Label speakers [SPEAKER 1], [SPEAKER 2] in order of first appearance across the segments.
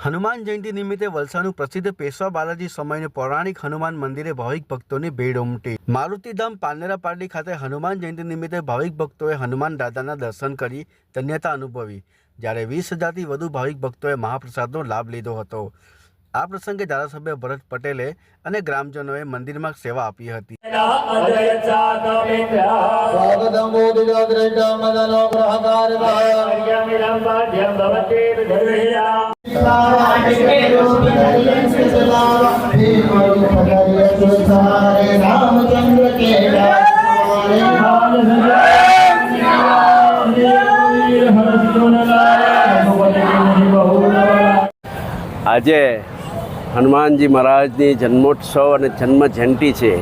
[SPEAKER 1] હનુમાન જયંતિ નિમિત્તે વલસાડનું પ્રસિદ્ધ પેશવા બાલાજી સમયનું પૌરાણિક હનુમાન મંદિરે ભાવિક ભક્તોની ભીડ ઉમટી। મારુતિધામ પારનેરા પારડી ખાતે હનુમાન જયંતિ નિમિત્તે ભાવિક ભક્તોએ હનુમાન દાદાના દર્શન કરી ધન્યતા અનુભવી, જ્યારે 20,000થી વધુ ભાવિક ભક્તોએ મહાપ્રસાદનો લાભ લીધો હતો। આ પ્રસંગે ધારાસભ્ય ભરત પટેલે અને ગ્રામજનોએ મંદિરમાં સેવા આપી હતી।
[SPEAKER 2] આજે હનુમાનજી મહારાજની જન્મોત્સવ અને જન્મ જયંતિ છે।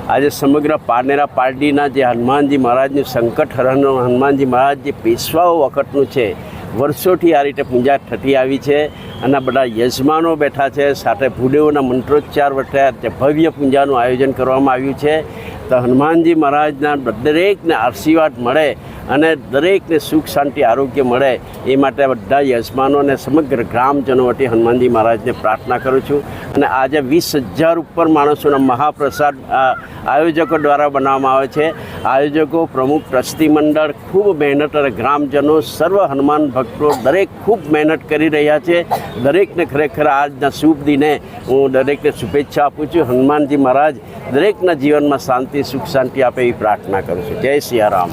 [SPEAKER 2] આજે સમગ્ર પારનેરા પારડીના જે હનુમાનજી મહારાજનું સંકટ હરણ હનુમાનજી મહારાજ જે પેશવાઓ વખતનું છે, વર્ષોથી આ રીતે પૂજા થતી આવી છે અને બધા યજમાનો બેઠા છે, સાથે ભૂદેવોના મંત્રોચ્ચાર વચ્ચે ભવ્ય પૂજાનું આયોજન કરવામાં આવ્યું છે। તો હનુમાનજી મહારાજના દરેકને આશીર્વાદ મળે અને દરેકને સુખ શાંતિ આરોગ્ય મળે એ માટે બધા યજમાનો અને સમગ્ર ગ્રામજનો વતી હનુમાનજી મહારાજને પ્રાર્થના કરું છું। અને આજે 20,000 ઉપર માણસોના મહાપ્રસાદ આયોજકો દ્વારા બનાવવામાં આવે છે। આયોજકો, પ્રમુખ, ટ્રસ્ટી મંડળ ખૂબ મહેનત અને ગ્રામજનો સર્વ હનુમાન ભક્તો દરેક ખૂબ મહેનત કરી રહ્યા છે। દરેકને ખરેખર આજના શુભ દિને હું દરેકને શુભેચ્છા આપું છું। હનુમાનજી મહારાજ દરેકના જીવનમાં શાંતિ સુખ શાંતિ આપે એવી પ્રાર્થના કરું છું। જય સિયારામ।